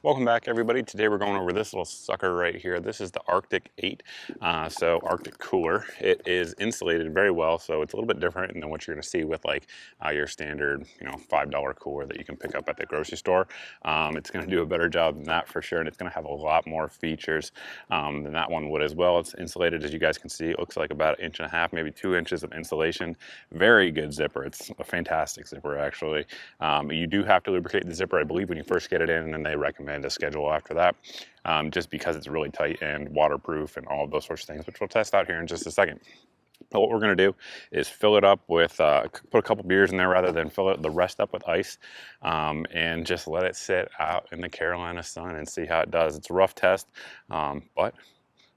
Welcome back, everybody. Today we're going over this little sucker right here. This is the RTIC 8, so RTIC cooler. It is insulated very well, so it's a little bit different than what you're going to see with like your standard, $5 cooler that you can pick up at the grocery store. It's going to do a better job than that for sure, and it's going to have a lot more features than that one would as well. It's insulated, as you guys can see. It looks like about 1.5 inches, maybe 2 inches of insulation. Very good zipper. It's a fantastic zipper, actually. You do have to lubricate the zipper, I believe, when you first get it in, and then they recommend a schedule after that, just because it's really tight and waterproof and all of those sorts of things, which we'll test out here in just a second. But what we're going to do is fill it up with, put a couple beers in there rather than fill the rest up with ice, and just let it sit out in the Carolina sun and see how it does. It's a rough test, but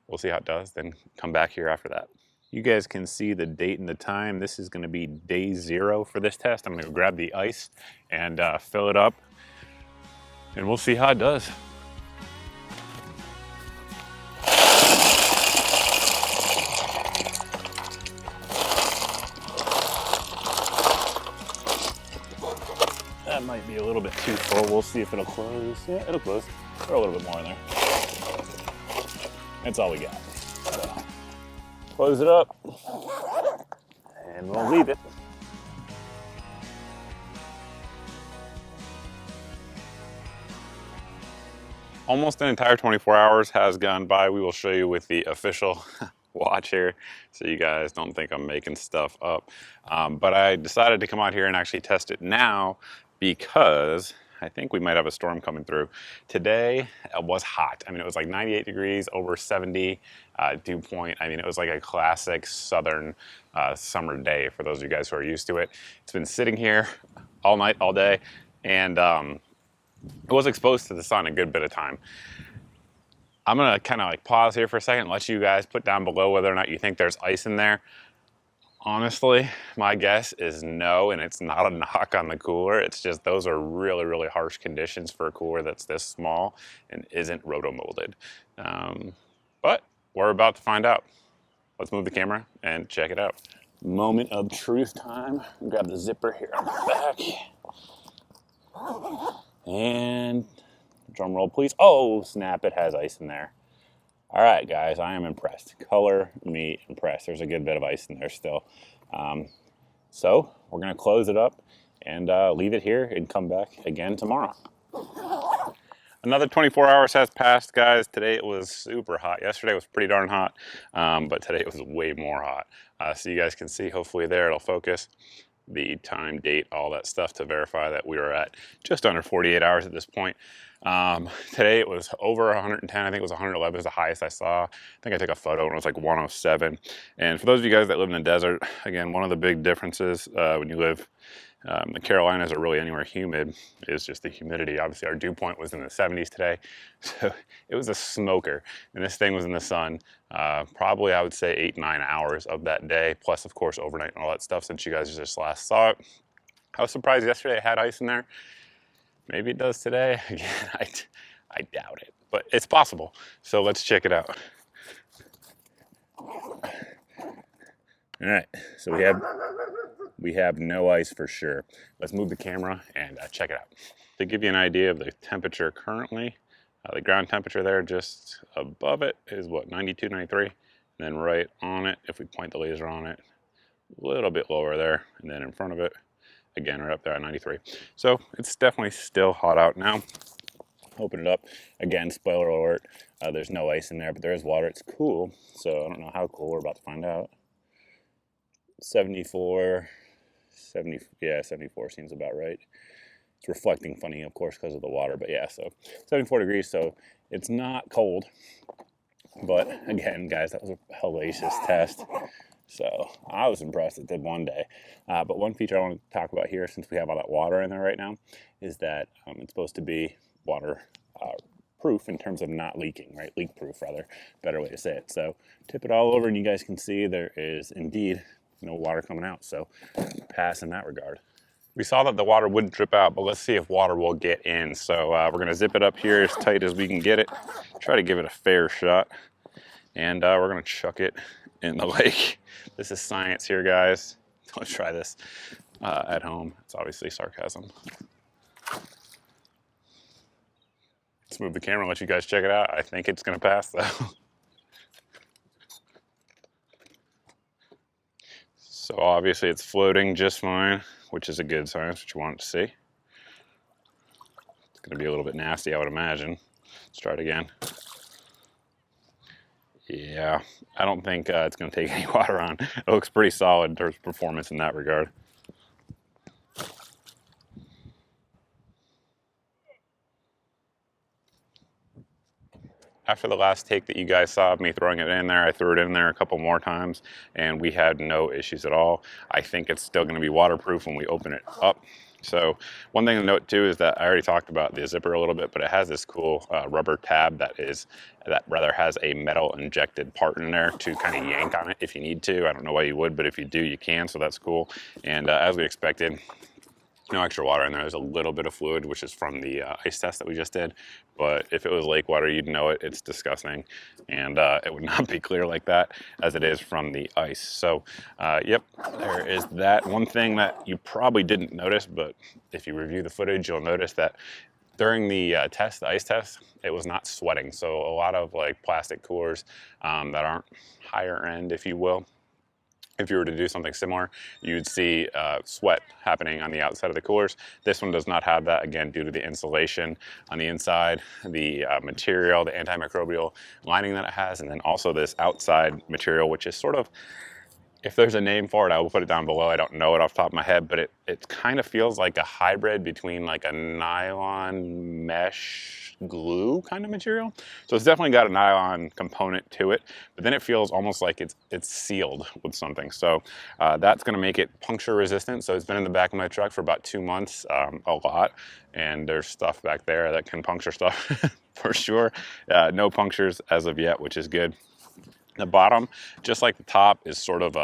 we'll see how it does, then come back here after that. You guys can see the date and the time. This is going to be day 0 for this test. I'm going to grab the ice and fill it up, and we'll see how it does. That might be a little bit too full. We'll see if it'll close. Yeah, it'll close. Throw a little bit more in there. That's all we got. So, close it up, and we'll leave it. Almost an entire 24 hours has gone by. We will show you with the official watch here, so you guys don't think I'm making stuff up. But I decided to come out here and actually test it now because I think we might have a storm coming through. Today was hot. I mean, it was like 98 degrees, over 70 dew point. I mean, it was like a classic southern summer day for those of you guys who are used to it. It's been sitting here all night, all day, and it was exposed to the sun a good bit of time. I'm gonna kind of like pause here for a second and let you guys put down below whether or not you think there's ice in there. Honestly, my guess is no, and it's not a knock on the cooler. It's just those are really, really harsh conditions for a cooler that's this small and isn't roto-molded. But we're about to find out. Let's move the camera and check it out. Moment of truth time. Grab the zipper here on the back. And drum roll, please. Oh, snap, it has ice in there. All right, guys, I am impressed. Color me impressed. There's a good bit of ice in there still. So we're going to close it up and leave it here and come back again tomorrow. Another 24 hours has passed, guys. Today it was super hot. Yesterday was pretty darn hot, but today it was way more hot. So you guys can see, hopefully there it'll focus, the time, date, all that stuff to verify that we were at just under 48 hours at this point. Today it was over 110. I think it was 111 is the highest I saw. I think I took a photo and it was like 107. And for those of you guys that live in the desert, again, one of the big differences when you live the Carolinas or really anywhere humid is just the humidity. Obviously our dew point was in the 70s today, so it was a smoker, and this thing was in the sun probably I would say 8-9 hours of that day, plus of course overnight and all that stuff since you guys just last saw it. I was surprised yesterday it had ice in there. Maybe it does today. Again, I doubt it, but it's possible. So let's check it out. All right, so we have no ice for sure. Let's move the camera and check it out. To give you an idea of the temperature currently, the ground temperature there just above it is what, 92, 93? And then right on it, if we point the laser on it, a little bit lower there, and then in front of it, again, right up there at 93. So it's definitely still hot out now. Open it up. Again, spoiler alert, there's no ice in there, but there is water. It's cool, so I don't know how cool. We're about to find out. 74, 70, yeah, 74 seems about right. It's reflecting funny, of course, because of the water, but yeah, so 74 degrees, so it's not cold. But again, guys, that was a hellacious test. So I was impressed it did one day. But one feature I want to talk about here, since we have all that water in there right now, is that it's supposed to be water proof in terms of not leaking, right? Leak proof, rather, better way to say it. So tip it all over and you guys can see there is indeed no water coming out. So pass in that regard. We saw that the water wouldn't drip out, but let's see if water will get in. So we're going to zip it up here as tight as we can get it. Try to give it a fair shot. And we're going to chuck it in the lake. This is science here, guys. Don't try this at home. It's obviously sarcasm. Let's move the camera and let you guys check it out. I think it's gonna pass though. So obviously it's floating just fine, which is a good sign. That's what you want it to see. It's gonna be a little bit nasty, I would imagine. Let's try it again. Yeah, I don't think it's gonna take any water on. It looks pretty solid in terms of performance in that regard. After the last take that you guys saw of me throwing it in there, I threw it in there a couple more times and we had no issues at all. I think it's still gonna be waterproof when we open it up. So one thing to note too is that I already talked about the zipper a little bit, but it has this cool rubber tab that rather has a metal injected part in there to kind of yank on it if you need to. I don't know why you would, but if you do, you can, so that's cool. And as we expected, no extra water in there. There's a little bit of fluid, which is from the ice test that we just did. But if it was lake water, you'd know it. It's disgusting. And it would not be clear like that as it is from the ice. So, yep, there is that. One thing that you probably didn't notice, but if you review the footage, you'll notice that during the test, the ice test, it was not sweating. So a lot of like plastic coolers that aren't higher end, if you will, if you were to do something similar, you'd see sweat happening on the outside of the coolers. This one does not have that, again, due to the insulation on the inside, the material, the antimicrobial lining that it has, and then also this outside material, which is sort of, if there's a name for it, I will put it down below. I don't know it off the top of my head, but it kind of feels like a hybrid between like a nylon mesh glue kind of material. So it's definitely got a nylon component to it, but then it feels almost like it's sealed with something. So that's gonna make it puncture resistant. So it's been in the back of my truck for about 2 months, a lot. And there's stuff back there that can puncture stuff for sure. No punctures as of yet, which is good. The bottom, just like the top, is sort of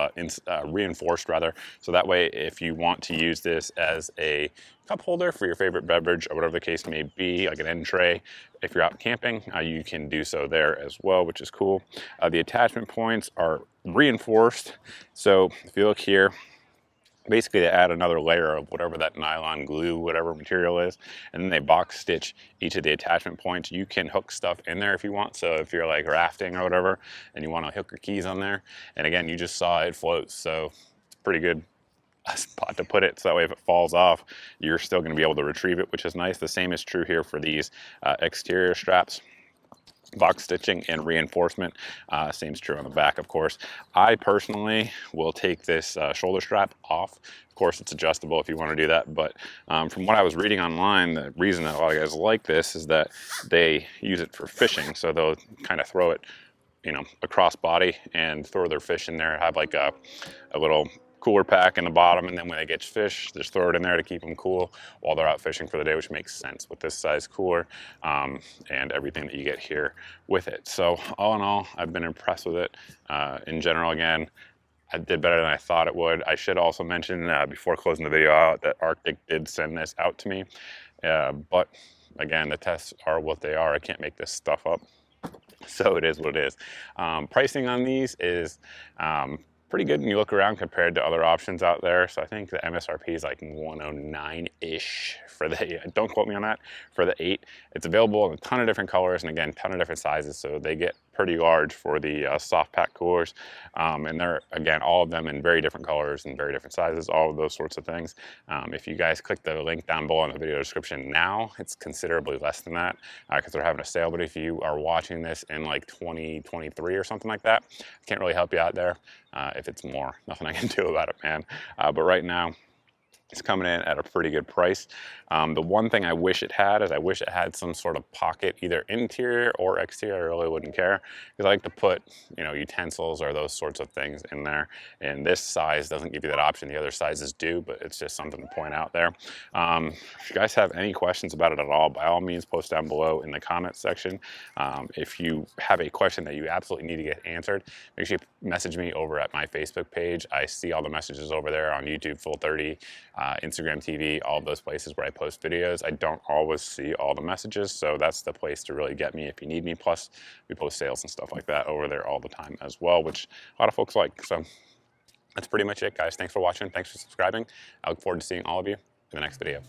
reinforced rather. So that way, if you want to use this as a cup holder for your favorite beverage or whatever the case may be, like an end tray, if you're out camping, you can do so there as well, which is cool. The attachment points are reinforced. So if you look here, basically they add another layer of whatever that nylon glue, whatever material is, and then they box stitch each of the attachment points. You can hook stuff in there if you want. So if you're like rafting or whatever, and you want to hook your keys on there, and again, you just saw it floats. So it's pretty good spot to put it. So that way if it falls off, you're still going to be able to retrieve it, which is nice. The same is true here for these exterior straps. Box stitching and reinforcement. Seems true on the back, of course. I personally will take this shoulder strap off. Of course, it's adjustable if you want to do that, but from what I was reading online, the reason that a lot of guys like this is that they use it for fishing. So they'll kind of throw it, you know, across body and throw their fish in there, have like a little cooler pack in the bottom, and then when they get fish, just throw it in there to keep them cool while they're out fishing for the day, which makes sense with this size cooler and everything that you get here with it. So all in all, I've been impressed with it. In general, again, I did better than I thought it would. I should also mention before closing the video out that RTIC did send this out to me, but again, the tests are what they are. I can't make this stuff up, so it is what it is. Pricing on these is pretty good when you look around compared to other options out there. So I think the MSRP is like 109-ish for the, don't quote me on that, for the 8. It's available in a ton of different colors and again, ton of different sizes. So they get pretty large for the soft pack coolers. And they're, again, all of them in very different colors and very different sizes, all of those sorts of things. If you guys click the link down below in the video description now, it's considerably less than that because they're having a sale. But if you are watching this in like 2023 or something like that, I can't really help you out there. If it's more, nothing I can do about it, man. But right now, it's coming in at a pretty good price. The one thing I wish it had is I wish it had some sort of pocket, either interior or exterior. I really wouldn't care because I like to put, you know, utensils or those sorts of things in there. And this size doesn't give you that option. The other sizes do, but it's just something to point out there. If you guys have any questions about it at all, by all means, post down below in the comments section. If you have a question that you absolutely need to get answered, make sure you message me over at my Facebook page. I see all the messages over there on YouTube, Full 30. Instagram TV, all of those places where I post videos. I don't always see all the messages, so that's the place to really get me if you need me. Plus, we post sales and stuff like that over there all the time as well, which a lot of folks like. So that's pretty much it, guys. Thanks for watching. Thanks for subscribing. I look forward to seeing all of you in the next video.